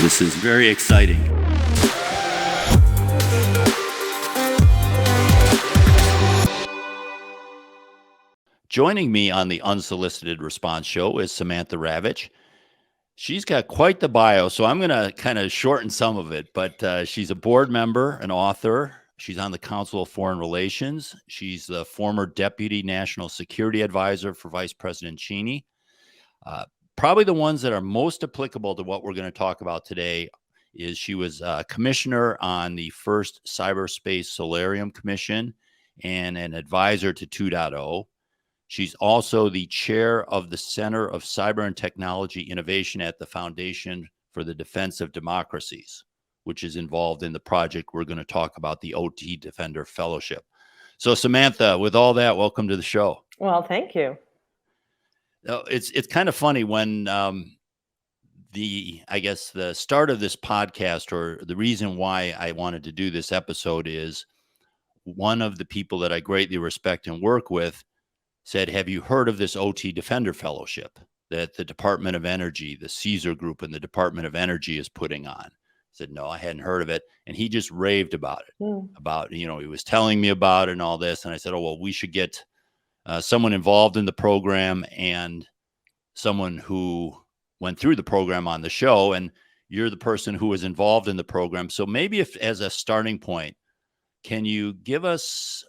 This is very exciting. Joining me on the Unsolicited Response Show is Samantha Ravich. She's got quite the bio, so I'm going to kind of shorten some of it, but she's a board member, an author. She's on the Council of Foreign Relations. She's the former Deputy National Security Advisor for Vice President Cheney. Probably the ones that are most applicable to what we're going to talk about today is she was a commissioner on the first Cyberspace Solarium Commission and an advisor to 2.0. She's also the chair of the Center of Cyber and Technology Innovation at the Foundation for the Defense of Democracies, which is involved in the project we're going to talk about, the OT Defender Fellowship. So Samantha, with all that, welcome to the show. Well, thank you. It's kind of funny when the start of this podcast, or the reason why I wanted to do this episode, is one of the people that I greatly respect and work with said, have you heard of this OT Defender Fellowship that the Department of Energy, the Caesar Group and the Department of Energy is putting on? I said, no, I hadn't heard of it. And he just raved about it, he was telling me about it and all this. And I said, oh, well, we should get someone involved in the program and someone who went through the program on the show. And you're the person who was involved in the program. So maybe if, as a starting point, can you give us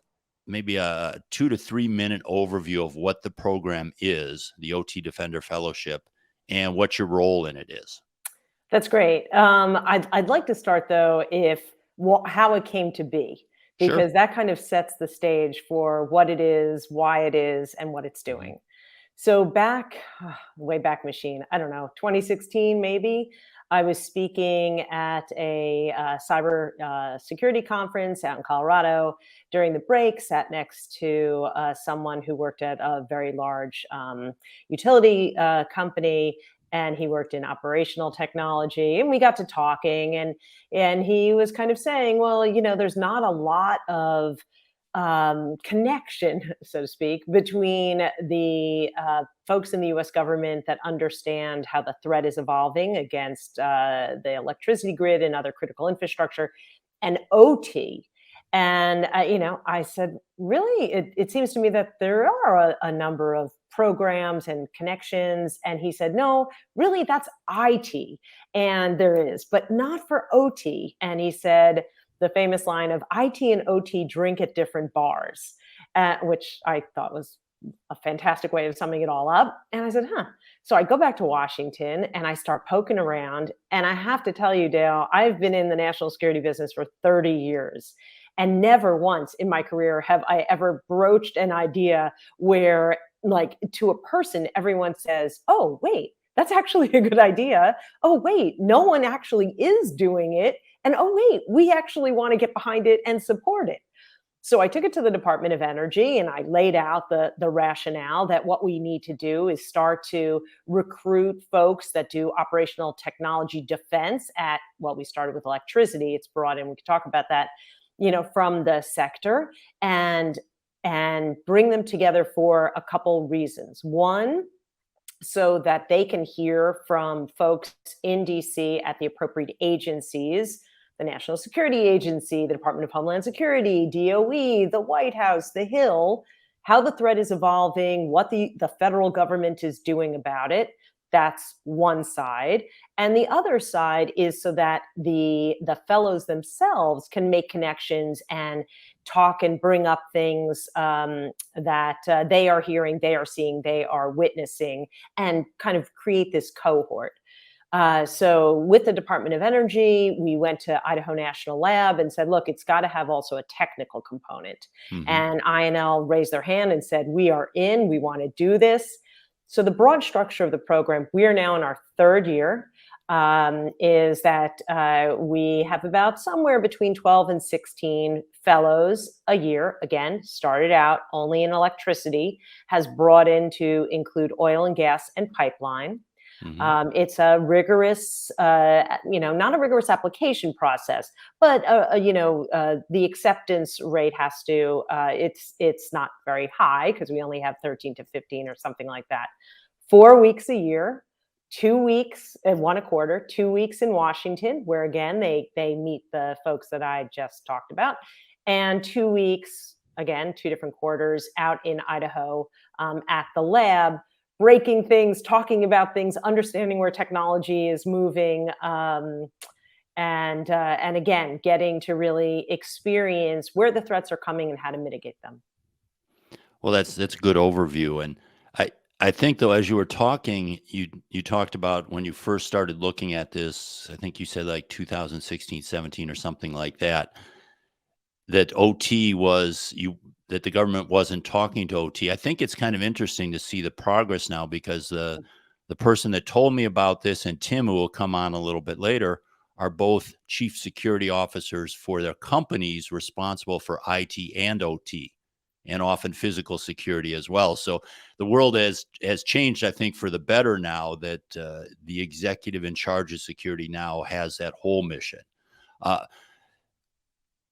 maybe a 2 to 3 minute overview of what the program is, the OT Defender Fellowship, and what your role in it is? That's great. I'd like to start, though, how it came to be, because Sure. That kind of sets the stage for what it is, why it is, and what it's doing. So way back machine, I don't know, 2016 maybe, I was speaking at a cyber security conference out in Colorado. During the break, sat next to someone who worked at a very large utility company, and he worked in operational technology. And we got to talking, and he was kind of saying, well, there's not a lot of connection, so to speak, between the folks in the U.S. government that understand how the threat is evolving against the electricity grid and other critical infrastructure, and OT. And I said, really, it seems to me that there are a number of programs and connections. And he said, no, really, that's IT. And there is, but not for OT. And he said the famous line of IT and OT drink at different bars, which I thought was a fantastic way of summing it all up. And I said, So I go back to Washington and I start poking around. And I have to tell you, Dale, I've been in the national security business for 30 years. And never once in my career have I ever broached an idea where, like, to a person, everyone says, oh, wait, that's actually a good idea. Oh, wait, no one actually is doing it. And oh, wait, we actually want to get behind it and support it. So I took it to the Department of Energy and I laid out the rationale that what we need to do is start to recruit folks that do operational technology defense at, well, we started with electricity. It's broad, and we could talk about that, from the sector, and bring them together for a couple reasons. One, so that they can hear from folks in DC at the appropriate agencies, the National Security Agency, the Department of Homeland Security, DOE, the White House, the Hill, how the threat is evolving, what the federal government is doing about it. That's one side. And the other side is so that the fellows themselves can make connections and talk and bring up things that they are hearing, they are seeing, they are witnessing, and kind of create this cohort. So with the Department of Energy, we went to Idaho National Lab and said, look, it's got to have also a technical component. And INL raised their hand and said, we are in, we want to do this. So the broad structure of the program, we are now in our third year, is that we have about somewhere between 12 and 16 fellows a year. Again, started out only in electricity, has brought in to include oil and gas and pipeline. It's a rigorous, not a rigorous application process, but the acceptance rate has to. It's not very high because we only have 13 to 15 or something like that. 4 weeks a year, 2 weeks, one a quarter, 2 weeks in Washington, where again, they meet the folks that I just talked about, and 2 weeks, again, 2 different quarters out in Idaho at the lab, breaking things, talking about things, understanding where technology is moving, and again, getting to really experience where the threats are coming and how to mitigate them. Well, that's a good overview, and I think though, as you were talking, you talked about when you first started looking at this. I think you said like 2016, 17, or something like that. That OT was that the government wasn't talking to OT. I think it's kind of interesting to see the progress now, because the person that told me about this and Tim, who will come on a little bit later, are both chief security officers for their companies responsible for IT and OT, and often physical security as well. So the world has changed, I think, for the better now that the executive in charge of security now has that whole mission.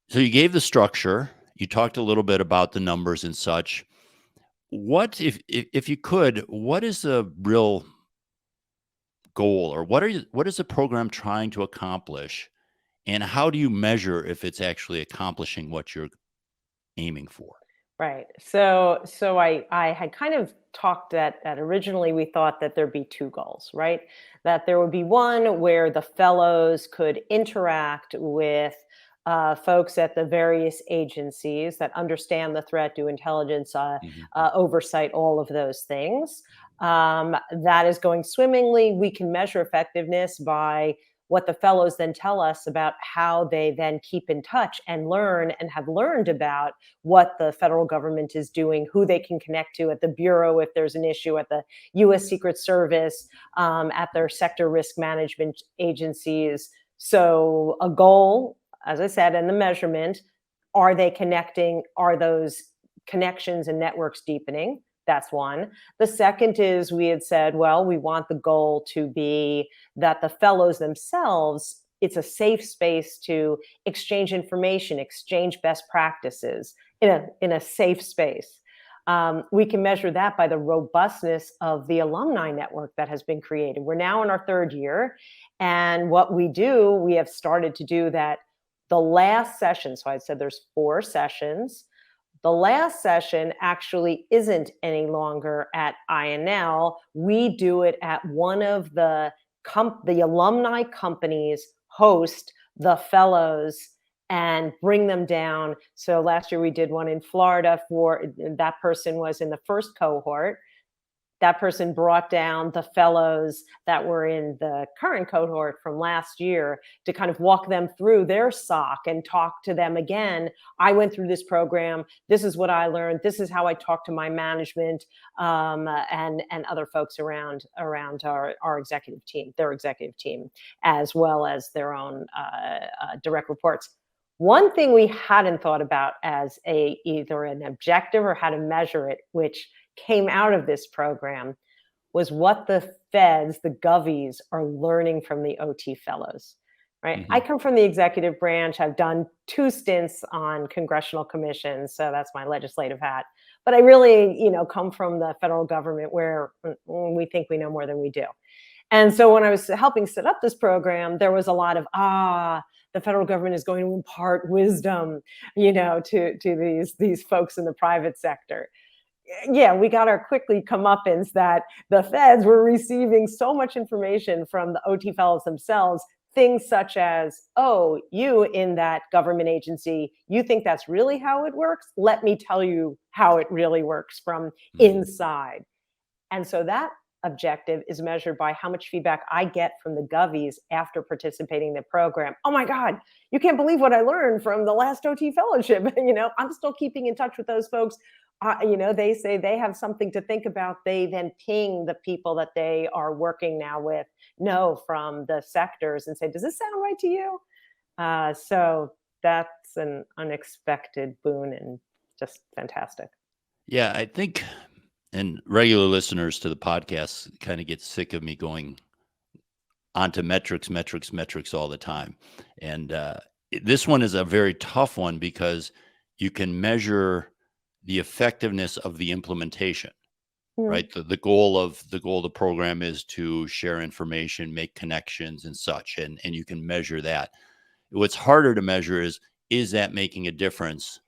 So you gave the structure. You talked a little bit about the numbers and such. What, if you could, what is the real goal, or what is the program trying to accomplish, and how do you measure if it's actually accomplishing what you're aiming for? Right. So I had kind of talked that originally we thought that there'd be two goals, right? That there would be one where the fellows could interact with folks at the various agencies that understand the threat, do intelligence Mhm. oversight, all of those things. That is going swimmingly. We can measure effectiveness by what the fellows then tell us about how they then keep in touch and learn and have learned about what the federal government is doing, who they can connect to at the Bureau if there's an issue, at the U.S. Secret Service, at their sector risk management agencies. So a goal, as I said, and the measurement, are they connecting? Are those connections and networks deepening? That's one. The second is we had said, well, we want the goal to be that the fellows themselves, it's a safe space to exchange information, exchange best practices in a safe space. We can measure that by the robustness of the alumni network that has been created. We're now in our third year. And what we do, we have started to do that the last session. So I said there's 4 sessions. The last session actually isn't any longer at INL. We do it at one of the alumni companies host the fellows and bring them down. So last year we did one in Florida for that person was in the first cohort. That person brought down the fellows that were in the current cohort from last year to kind of walk them through their SOC and talk to them again. I went through this program. This is what I learned. This is how I talk to my management and other folks around our executive team, their executive team, as well as their own direct reports. One thing we hadn't thought about as either an objective or how to measure it, which came out of this program, was what the feds, the govies, are learning from the OT fellows, right? Mhm. I come from the executive branch. I've done 2 stints on congressional commissions, so that's my legislative hat. But I really, come from the federal government where we think we know more than we do. And so when I was helping set up this program, there was a lot of, the federal government is going to impart wisdom, to these folks in the private sector. Yeah, we got our quickly comeuppance that the feds were receiving so much information from the OT fellows themselves, things such as, oh, you in that government agency, you think that's really how it works? Let me tell you how it really works from inside. And so that objective is measured by how much feedback I get from the govies after participating in the program. Oh my God, you can't believe what I learned from the last OT fellowship. I'm still keeping in touch with those folks. They say they have something to think about. They then ping the people that they are working now with, from the sectors, and say, does this sound right to you? So that's an unexpected boon and just fantastic. Yeah, I think, and regular listeners to the podcast kind of get sick of me going onto metrics all the time. And this one is a very tough one because you can measure the effectiveness of the implementation. right? The goal of the program is to share information, make connections and such, and you can measure that. What's harder to measure is that making a difference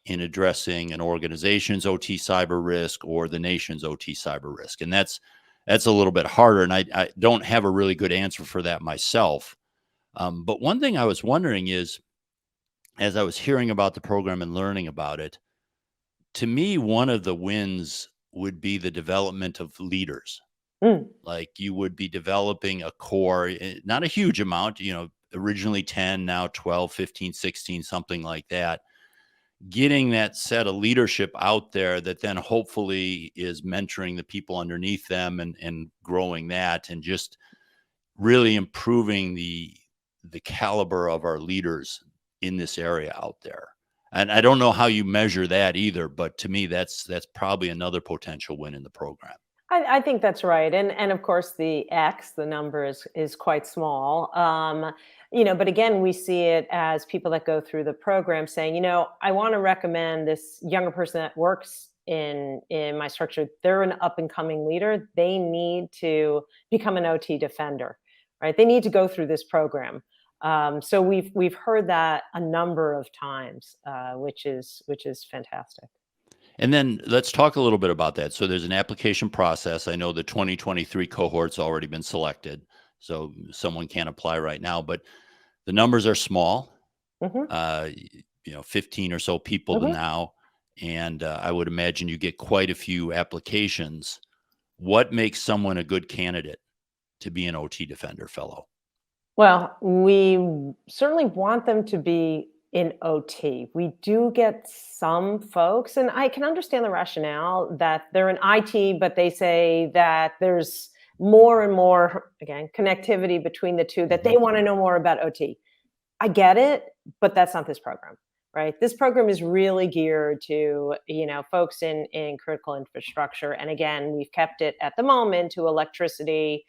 in addressing an organization's OT cyber risk or the nation's OT cyber risk? And that's a little bit harder, and I don't have a really good answer for that myself. But one thing I was wondering is, as I was hearing about the program and learning about it, to me, one of the wins would be the development of leaders. Like you would be developing a core, not a huge amount, originally 10, now 12, 15, 16, something like that. Getting that set of leadership out there that then hopefully is mentoring the people underneath them and growing that, and just really improving the caliber of our leaders in this area out there. And I don't know how you measure that either, but to me, that's probably another potential win in the program. I think that's right, and of course the number is quite small. But again, we see it as people that go through the program saying, I want to recommend this younger person that works in my structure. They're an up and coming leader. They need to become an OT defender, right? They need to go through this program. So we've heard that a number of times, which is fantastic. And then let's talk a little bit about that. So there's an application process. I know the 2023 cohort's already been selected, so someone can't apply right now, but the numbers are small, 15 or so people now. And I would imagine you get quite a few applications. What makes someone a good candidate to be an OT Defender Fellow? Well, we certainly want them to be in OT. We do get some folks, and I can understand the rationale that they're in IT, but they say that there's more and more, again, connectivity between the two, that they want to know more about OT. I get it, but that's not this program, right? This program is really geared to, folks in critical infrastructure. And again, we've kept it at the moment to electricity,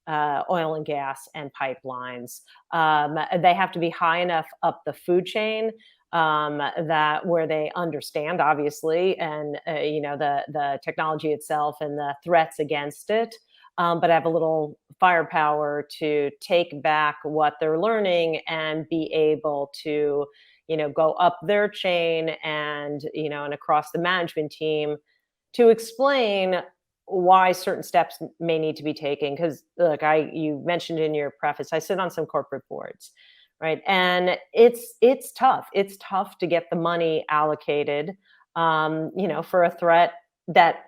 oil and gas, and pipelines. They have to be high enough up the food chain that where they understand, obviously, and the technology itself and the threats against it, but have a little firepower to take back what they're learning and be able to, go up their chain and and across the management team to explain why certain steps may need to be taken. Because look, you mentioned in your preface, I sit on some corporate boards, right? And it's tough. It's tough to get the money allocated, for a threat that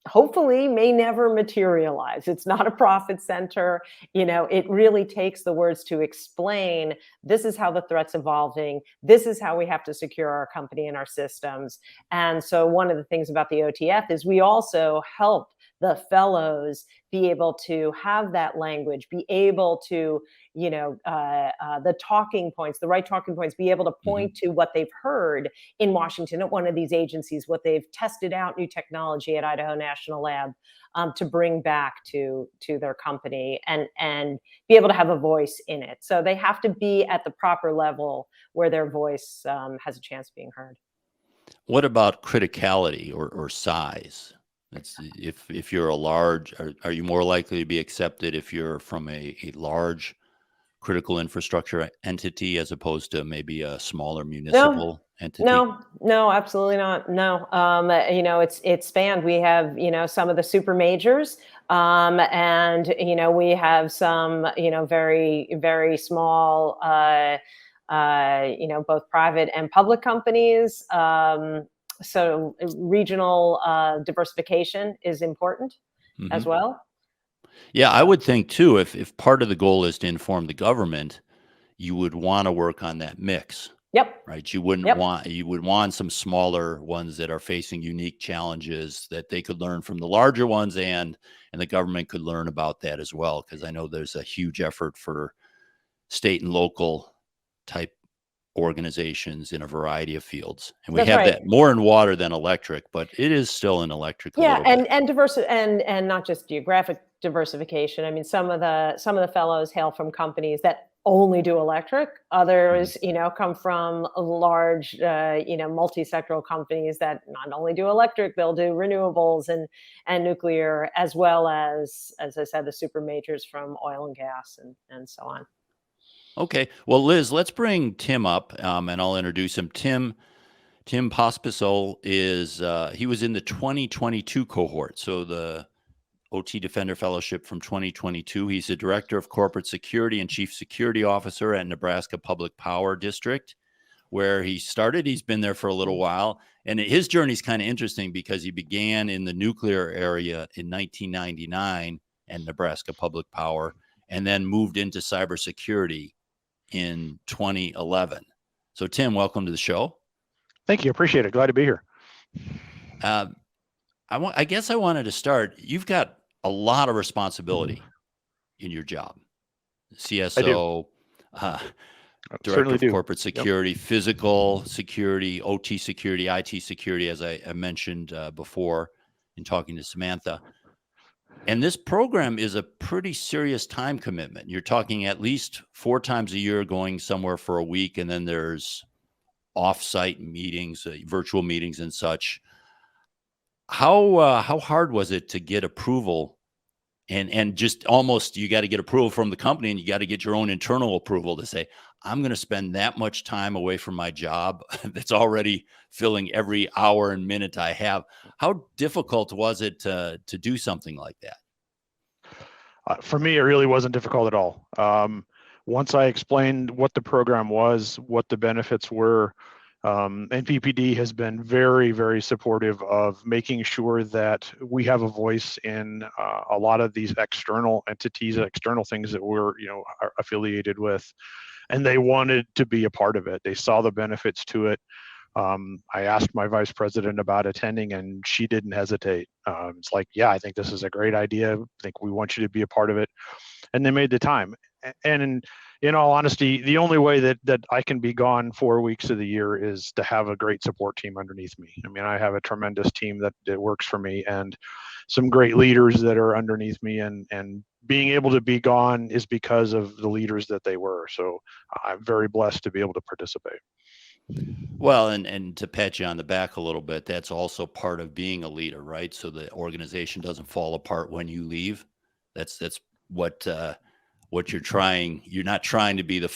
hopefully may never materialize. It's not a profit center. It really takes the words to explain, this is how the threat's evolving. This is how we have to secure our company and our systems. And so one of the things about the OTF is we also help the fellows be able to have that language, be able to, the talking points, the right talking points, be able to point to what they've heard in Washington at one of these agencies, what they've tested out new technology at Idaho National Lab, to bring back to their company and be able to have a voice in it. So they have to be at the proper level where their voice has a chance of being heard. What about criticality or size? If you're a large, are you more likely to be accepted if you're from a large critical infrastructure entity as opposed to maybe a smaller municipal entity? No, absolutely not. No, it's spanned. We have, some of the super majors, and, we have some, very, very small, both private and public companies. So regional diversification is important as well. Yeah, I would think too, if part of the goal is to inform the government, you would want to work on that mix. Yep. Right. You would want some smaller ones that are facing unique challenges that they could learn from the larger ones, and the government could learn about that as well. Because I know there's a huge effort for state and local type organizations in a variety of fields, and we have that more in water than electric, but it is still in electric. Yeah, and diverse and not just geographic diversification. I mean, some of the fellows hail from companies that only do electric. Others, come from large, multi-sectoral companies that not only do electric, they'll do renewables and nuclear, as well as I said, the super majors from oil and gas and so on. Okay. Well, Liz, let's bring Tim up, and I'll introduce him. Tim Pospisil is he was in the 2022 cohort, so the OT Defender Fellowship from 2022. He's the Director of Corporate Security and Chief Security Officer at Nebraska Public Power District, where he started. He's been there for a little while, and his journey is kind of interesting because he began in the nuclear area in 1999 at Nebraska Public Power, and then moved into cybersecurity in 2011. So, Tim, welcome to the show. Thank you. Appreciate it. Glad to be here. I guess I wanted to start. You've got a lot of responsibility in your job. CSO, Director of Corporate Security, Physical Security, OT Security, IT Security, as I mentioned before in talking to Samantha. And this program is a pretty serious time commitment. You're talking at least 4 times a year going somewhere for a week, and then there's off-site meetings, virtual meetings and such. How hard was it to get approval, and just almost you got to get approval from the company, and you got to get your own internal approval to say, I'm going to spend that much time away from my job that's already filling every hour and minute I have. How difficult was it to do something like that? For me, it really wasn't difficult at all. Once I explained what the program was, what the benefits were, NPPD has been very, very supportive of making sure that we have a voice in a lot of these external entities, external things that we're, are affiliated with, and they wanted to be a part of it. They saw the benefits to it. I asked my vice president about attending, and she didn't hesitate. It's like, yeah, I think this is a great idea. I think we want you to be a part of it. And they made the time. And in all honesty, the only way that I can be gone 4 weeks of the year is to have a great support team underneath me. I mean, I have a tremendous team that works for me, and some great leaders that are underneath me, and being able to be gone is because of the leaders that they were. So I'm very blessed to be able to participate. Well, and to pat you on the back a little bit, that's also part of being a leader, right? So the organization doesn't fall apart when you leave. That's what you're trying. You're not trying to be the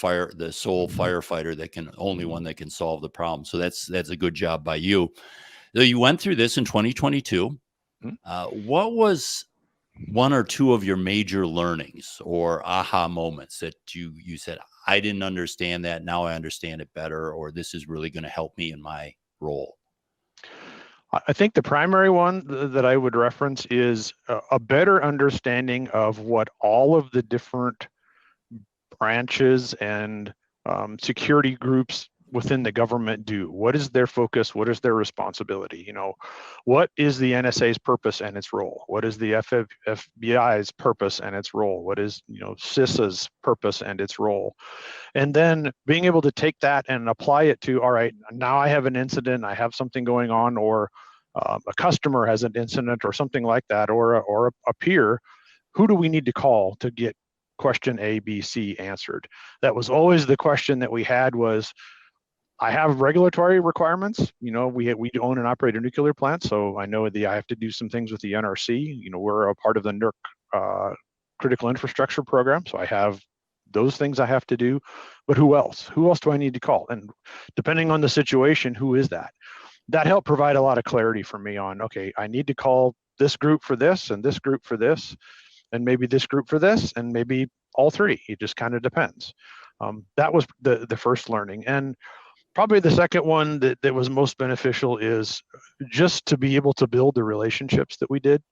sole firefighter only one that can solve the problem. So that's a good job by you. So you went through this in 2022. What was one or two of your major learnings or aha moments that you said, I didn't understand that, now I understand it better, or this is really going to help me in my role? I think the primary one that I would reference is a better understanding of what all of the different branches and security groups within the government do. What is their focus? What is their responsibility? What is the NSA's purpose and its role? What is the FBI's purpose and its role? What is, CISA's purpose and its role? And then being able to take that and apply it to, all right, now I have an incident, I have something going on, or a customer has an incident or something like that, or a peer, who do we need to call to get question A, B, C answered? That was always the question that we had was, I have regulatory requirements. We own and operate a nuclear plant, so I know I have to do some things with the NRC. We're a part of the NERC critical infrastructure program, so I have those things I have to do. But who else? Who else do I need to call? And depending on the situation, who is that? That helped provide a lot of clarity for me on, okay, I need to call this group for this, and this group for this, and maybe this group for this, and maybe all three. It just kind of depends. That was the first learning. And probably the second one that was most beneficial is just to be able to build the relationships that we did,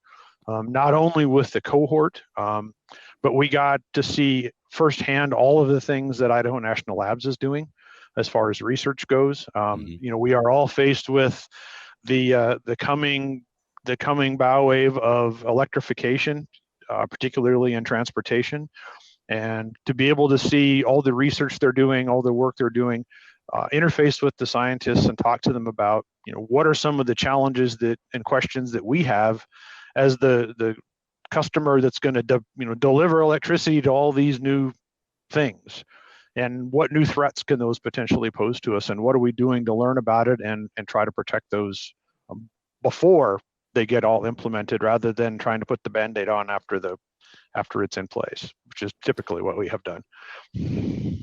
not only with the cohort, but we got to see firsthand all of the things that Idaho National Labs is doing as far as research goes. We are all faced with the coming bow wave of electrification, particularly in transportation, and to be able to see all the research they're doing, all the work they're doing, interface with the scientists and talk to them about, what are some of the challenges and questions that we have as the customer that's going to deliver electricity to all these new things. and what new threats can those potentially pose to us, and what are we doing to learn about it and try to protect those before they get all implemented, rather than trying to put the Band-Aid on after it's in place, which is typically what we have done.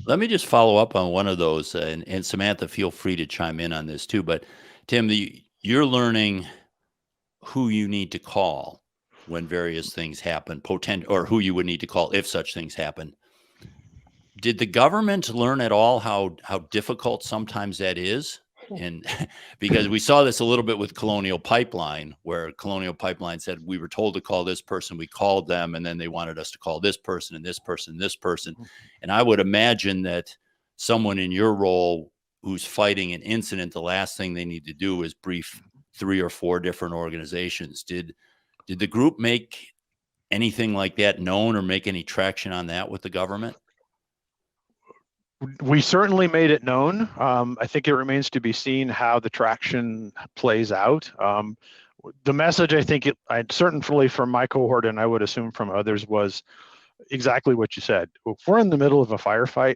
Let me just follow up on one of those, and Samantha, feel free to chime in on this too. But Tim, you're learning who you need to call when various things happen, or who you would need to call if such things happen. Did the government learn at all how difficult sometimes that is? And because we saw this a little bit with Colonial Pipeline, where Colonial Pipeline said we were told to call this person, we called them, and then they wanted us to call this person and this person and this person. And I would imagine that someone in your role who's fighting an incident, the last thing they need to do is brief 3 or 4 different organizations. Did the group make anything like that known or make any traction on that with the government? We certainly made it known. I think it remains to be seen how the traction plays out. The message, I think, certainly from my cohort, and I would assume from others, was exactly what you said. If we're in the middle of a firefight,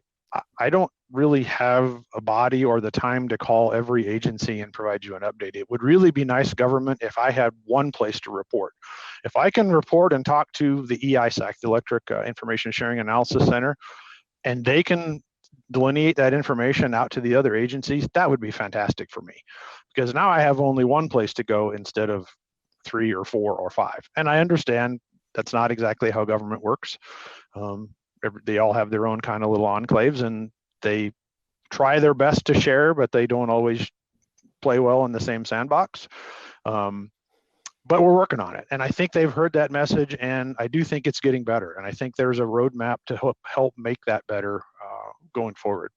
I don't really have a body or the time to call every agency and provide you an update. It would really be nice, government, if I had one place to report. If I can report and talk to the EISAC, the Electric Information Sharing Analysis Center, and they can delineate that information out to the other agencies, that would be fantastic for me, because now I have only one place to go instead of 3 or 4 or 5. And I understand that's not exactly how government works. They all have their own kind of little enclaves, and they try their best to share, but they don't always play well in the same sandbox. But we're working on it, and I think they've heard that message, and I do think it's getting better, and I think there's a roadmap to help make that better going forward.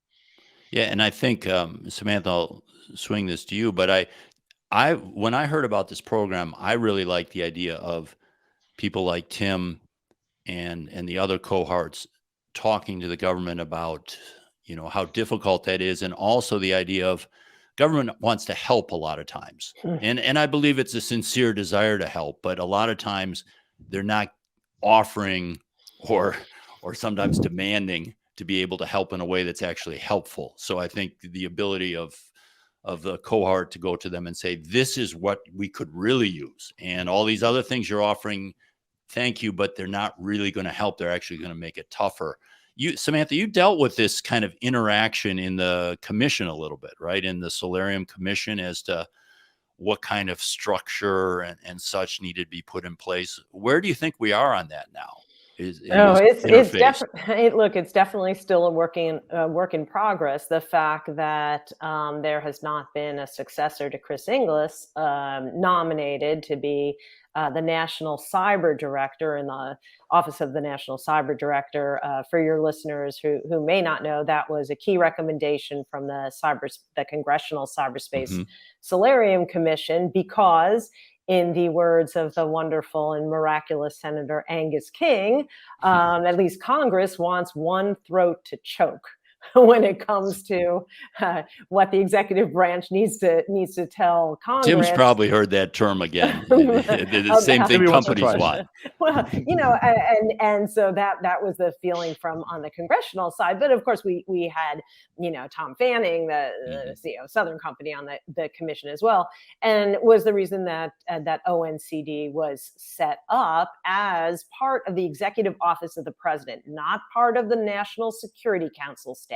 Yeah, and I think Samantha, I'll swing this to you, but I when I heard about this program, I really liked the idea of people like Tim and the other cohorts talking to the government about, how difficult that is, and also the idea of government wants to help a lot of times. And I believe it's a sincere desire to help, but a lot of times they're not offering or sometimes demanding to be able to help in a way that's actually helpful. So I think the ability of the cohort to go to them and say, this is what we could really use, and all these other things you're offering, thank you, but they're not really going to help. They're actually going to make it tougher. Samantha, you dealt with this kind of interaction in the commission a little bit, right? In the Solarium Commission, as to what kind of structure and such needed to be put in place. Where do you think we are on that now? It's definitely still a work in progress. The fact that there has not been a successor to Chris Inglis nominated to be the National Cyber Director in the Office of the National Cyber Director. For your listeners who may not know, that was a key recommendation from the Congressional Cyberspace Solarium Commission, because in the words of the wonderful and miraculous Senator Angus King, at least Congress wants one throat to choke when it comes to what the executive branch needs to tell Congress. Tim's probably heard that term again. The same thing companies want. Well, and so that was the feeling from on the congressional side. But of course, we had Tom Fanning, the CEO of Southern Company, on the commission as well, and was the reason that ONCD was set up as part of the Executive Office of the President, not part of the National Security Council staff.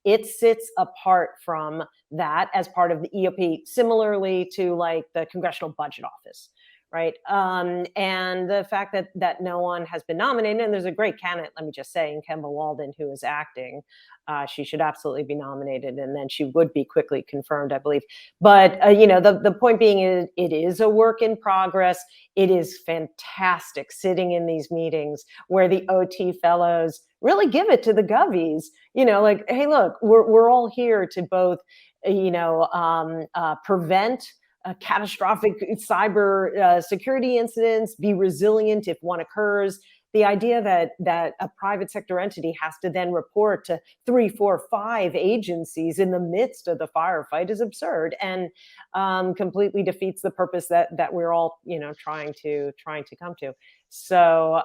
It sits apart from that as part of the EOP, similarly to like the Congressional Budget Office, right? And the fact that no one has been nominated, and there's a great candidate, let me just say, in Kemba Walden, who is acting. She should absolutely be nominated, and then she would be quickly confirmed, I believe. But the point being is, it is a work in progress. It is fantastic sitting in these meetings where the OT fellows really give it to the govies. Like, hey, look, we're all here to both, prevent catastrophic cyber security incidents, be resilient if one occurs, the idea that a private sector entity has to then report to 3, 4, 5 agencies in the midst of the firefight is absurd, and completely defeats the purpose that we're all, trying to come to. So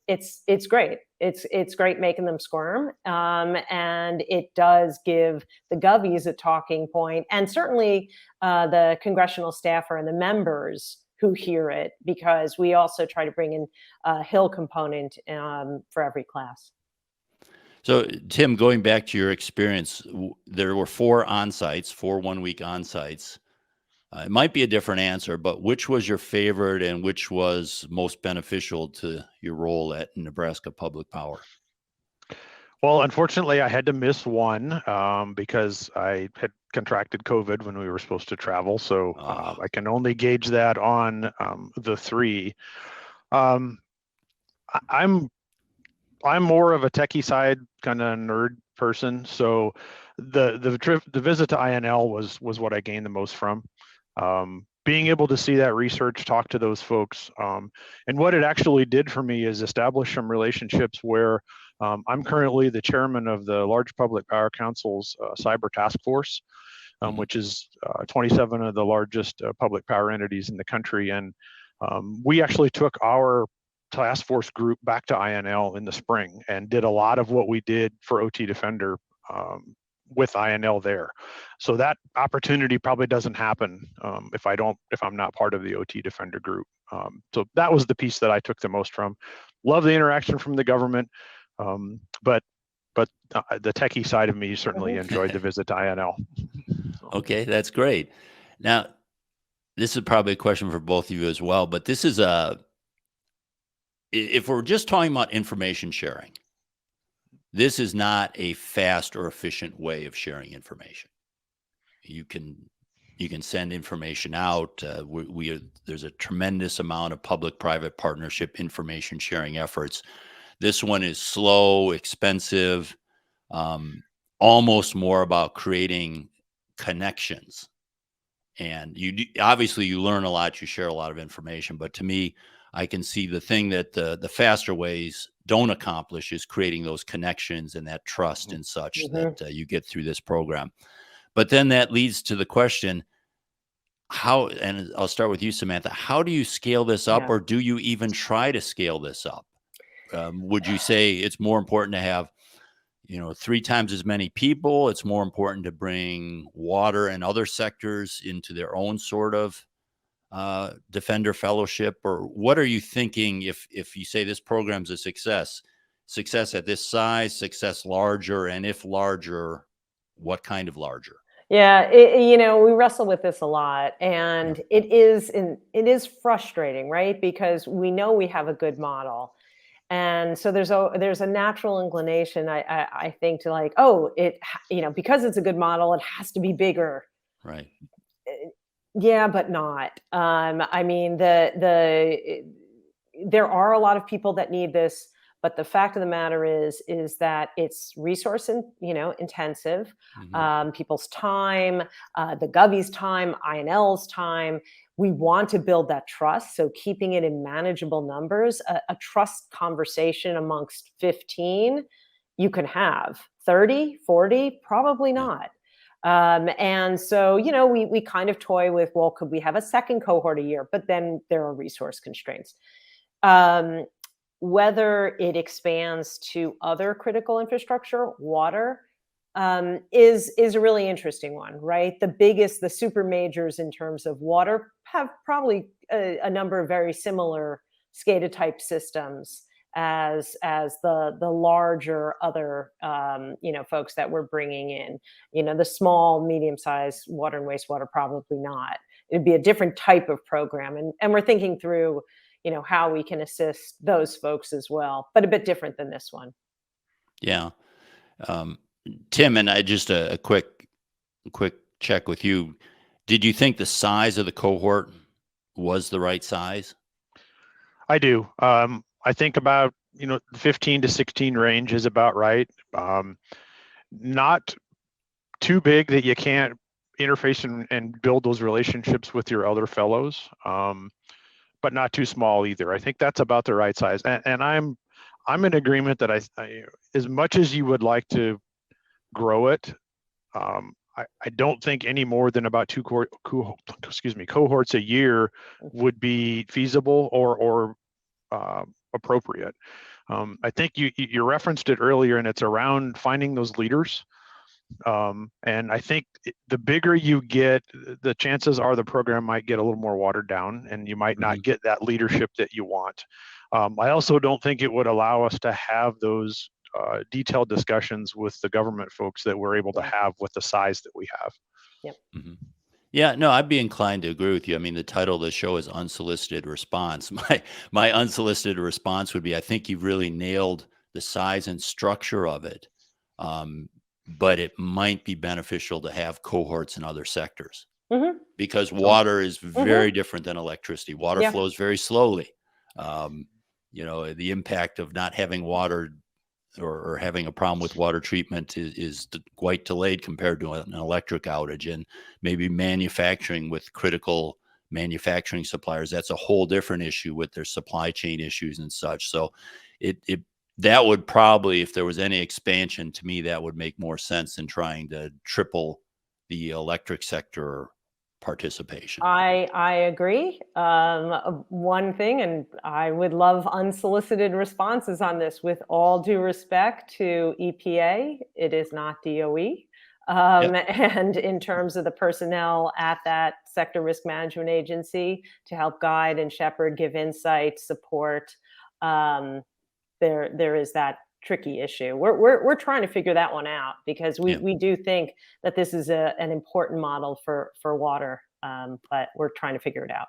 it's great. It's great making them squirm, and it does give the govies a talking point, and certainly the congressional staffer and the members who hear it, because we also try to bring in a Hill component for every class. So, Tim, going back to your experience, there were 4 on-sites, 4 one-week on-sites. It might be a different answer, but which was your favorite and which was most beneficial to your role at Nebraska Public Power? Well, unfortunately, I had to miss one because I had contracted COVID when we were supposed to travel. So I can only gauge that on the 3. I'm more of a techie side kind of nerd person. So the visit to INL was what I gained the most from. Being able to see that research, talk to those folks, and what it actually did for me is establish some relationships where I'm currently the chairman of the Large Public Power Council's Cyber Task Force, which is 27 of the largest public power entities in the country. And we actually took our task force group back to INL in the spring and did a lot of what we did for OT Defender with INL there. So that opportunity probably doesn't happen if I'm not part of the OT Defender group. So that was the piece that I took the most from. Love the interaction from the government. But the techie side of me certainly enjoyed the visit to INL. Okay, that's great. Now, this is probably a question for both of you as well, but this is if we're just talking about information sharing, this is not a fast or efficient way of sharing information. You can send information out. There's a tremendous amount of public-private partnership information sharing efforts. This one is slow, expensive, almost more about creating connections. And obviously you learn a lot, you share a lot of information, but to me, I can see the thing that the faster ways don't accomplish is creating those connections and that trust and such that you get through this program. But then that leads to the question, and I'll start with you, Samantha, how do you scale this up, or do you even try to scale this up? Would you say it's more important to have, 3 times as many people? It's more important to bring water and other sectors into their own sort of Defender Fellowship? Or what are you thinking if you say this program's a success at this size, success larger, and if larger, what kind of larger? Yeah, we wrestle with this a lot, and it is frustrating, right? Because we know we have a good model. And so there's a natural inclination, I think, to like, because it's a good model, it has to be bigger. Right. Yeah, but not. I mean, there are a lot of people that need this, but the fact of the matter is that it's resource intensive. People's time, the Govies' time, INL's time. We want to build that trust. So keeping it in manageable numbers, a trust conversation amongst 15, you can have 30, 40, probably not. And so, we kind of toy with, well, could we have a second cohort a year? But then there are resource constraints. Whether it expands to other critical infrastructure, water, is a really interesting one, right? The super majors in terms of water have probably a number of very similar SCADA type systems as the larger other folks that we're bringing in. The small, medium-sized water and wastewater, probably not. It'd be a different type of program, and we're thinking through how we can assist those folks as well, but a bit different than this one. Yeah. Tim, and I just a quick check with you. Did you think the size of the cohort was the right size? I do. I think about 15 to 16 range is about right. Not too big that you can't interface and build those relationships with your other fellows. but not too small either. I think that's about the right size. And I'm in agreement that I as much as you would like to grow it, I don't think any more than about cohorts a year would be feasible or appropriate. I think you referenced it earlier, and it's around finding those leaders. And I think the bigger you get, the chances are the program might get a little more watered down, and you might not get that leadership that you want. I also don't think it would allow us to have those detailed discussions with the government folks that we're able to have with the size that we have. Yep. Yeah, no, I'd be inclined to agree with you. I mean, the title of the show is Unsolicited Response. My unsolicited response would be, I think you've really nailed the size and structure of it. But it might be beneficial to have cohorts in other sectors because water is very different than electricity. Water flows very slowly. The impact of not having water or having a problem with water treatment is quite delayed compared to an electric outage. And maybe manufacturing with critical manufacturing suppliers, that's a whole different issue with their supply chain issues and such. So that would probably, if there was any expansion, to me, that would make more sense than trying to triple the electric sector participation. I agree. One thing, and I would love unsolicited responses on this, with all due respect to EPA, it is not DOE. And in terms of the personnel at that sector risk management agency to help guide and shepherd, give insight, support, there is that tricky issue. We're trying to figure that one out, because we do think that this is an important model for water, but we're trying to figure it out.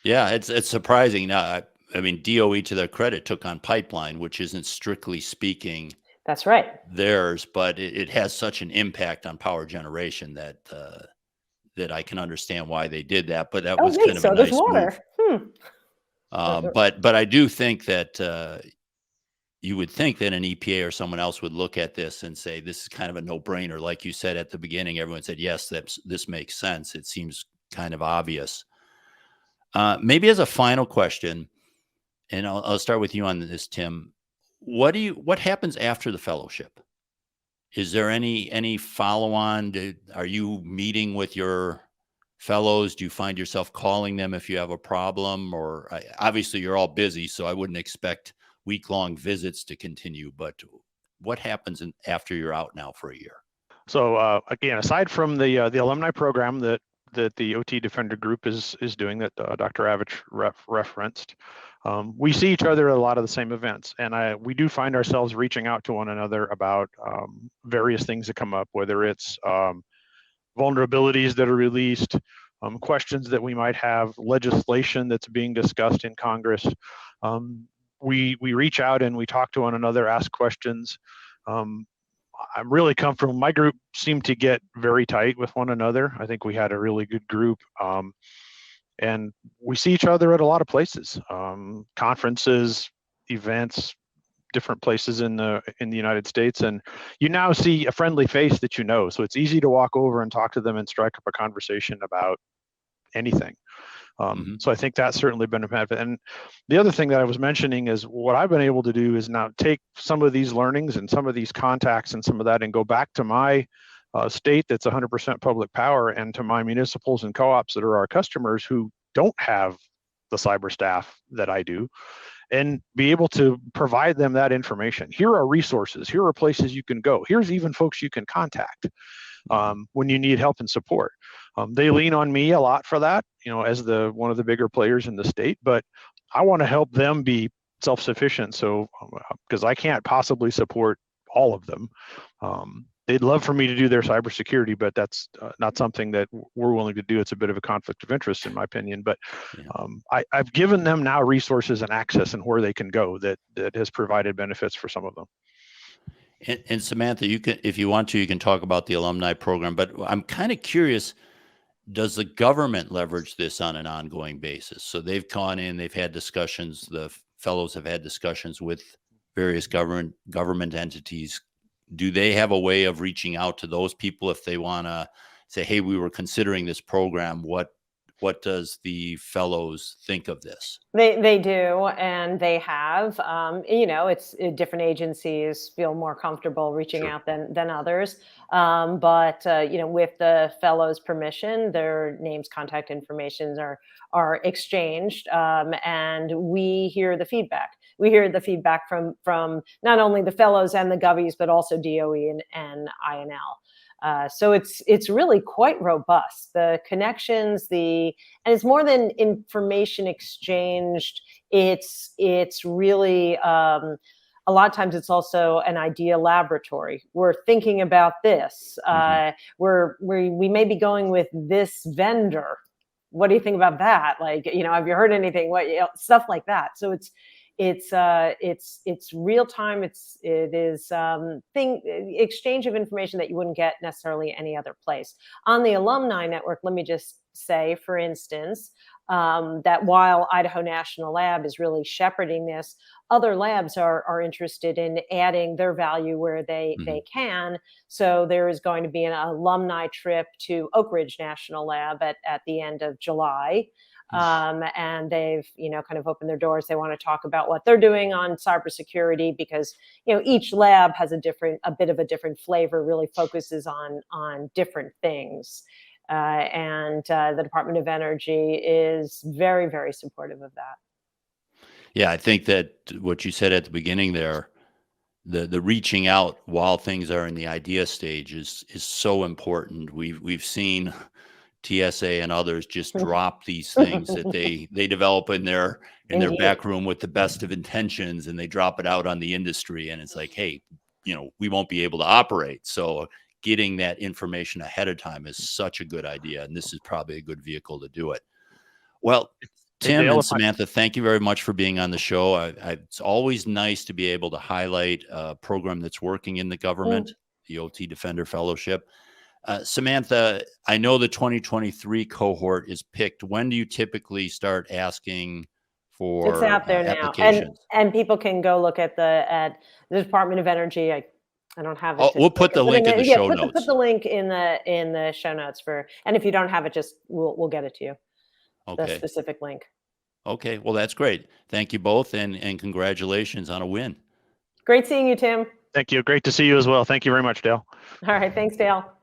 Yeah, it's surprising. Now, I mean, DOE, to their credit, took on pipeline, which isn't strictly speaking that's right theirs, but it has such an impact on power generation that I can understand why they did that. But that was kind of a nice water. move. But I do think that you would think that an EPA or someone else would look at this and say, this is kind of a no-brainer. Like you said at the beginning, everyone said, yes, this makes sense. It seems kind of obvious. Maybe as a final question, and I'll start with you on this, Tim. What happens after the fellowship? Is there any follow-on? Are you meeting with your fellows? Do you find yourself calling them if you have a problem? Or obviously you're all busy, so I wouldn't expect week-long visits to continue, but what happens after you're out now for a year? So again, aside from the alumni program that the OT Defender group is doing, that Dr. Ravich referenced, we see each other at a lot of the same events, and we do find ourselves reaching out to one another about various things that come up, whether it's vulnerabilities that are released, questions that we might have, legislation that's being discussed in Congress. We reach out and we talk to one another, ask questions. I'm really comfortable. My group seemed to get very tight with one another. I think we had a really good group. And we see each other at a lot of places, conferences, events, different places in the United States. And you now see a friendly face that you know. So it's easy to walk over and talk to them and strike up a conversation about anything. So I think that's certainly been a benefit. And the other thing that I was mentioning is what I've been able to do is now take some of these learnings and some of these contacts and some of that and go back to my state that's 100% public power, and to my municipals and co-ops that are our customers who don't have the cyber staff that I do, and be able to provide them that information. Here are resources. Here are places you can go. Here's even folks you can contact when you need help and support. They lean on me a lot for that, as one of the bigger players in the state, but I want to help them be self-sufficient. So, because I can't possibly support all of them. They'd love for me to do their cybersecurity, but that's not something that we're willing to do. It's a bit of a conflict of interest, in my opinion. But I've given them now resources and access and where they can go that has provided benefits for some of them. And Samantha, you can, if you want to, you can talk about the alumni program. But I'm kind of curious, does the government leverage this on an ongoing basis? So they've gone in, they've had discussions, the fellows have had discussions with various government entities. Do they have a way of reaching out to those people if they want to say, hey, we were considering this program, what what does the fellows think of this? They do, and they have. It's different agencies feel more comfortable reaching Sure. out than others. But with the fellows' permission, their names, contact informations are exchanged, and we hear the feedback. We hear the feedback from not only the fellows and the govies, but also DOE and INL. So it's really quite robust. The connections, and it's more than information exchanged. It's really a lot of times it's also an idea laboratory. We're thinking about this. We may be going with this vendor. What do you think about that? Like, have you heard anything? Stuff like that. So it's real time. It is exchange of information that you wouldn't get necessarily any other place. On the alumni network, let me just say, for instance, that while Idaho National Lab is really shepherding this, other labs are interested in adding their value where they can. So there is going to be an alumni trip to Oak Ridge National Lab at the end of July. And they've, kind of opened their doors. They want to talk about what they're doing on cybersecurity because, each lab has a bit of a different flavor, really focuses on different things. And the Department of Energy is very, very supportive of that. Yeah, I think that what you said at the beginning there, the reaching out while things are in the idea stage is so important. We've seen TSA and others just drop these things that they develop in their back room with the best of intentions, and they drop it out on the industry, and it's like, hey, we won't be able to operate. So getting that information ahead of time is such a good idea, and this is probably a good vehicle to do it. Well, Tim and Samantha, thank you very much for being on the show. It's always nice to be able to highlight a program that's working in the government, the OT Defender Fellowship. Samantha, I know the 2023 cohort is picked. When do you typically start asking for it's out there now, applications? And people can go look at the Department of Energy. I don't have it. We'll put the link in the show notes. Put the link in the show notes and if you don't have it, just we'll get it to you. Okay. The specific link. Okay. Well, that's great. Thank you both, and congratulations on a win. Great seeing you, Tim. Thank you. Great to see you as well. Thank you very much, Dale. All right. Thanks, Dale.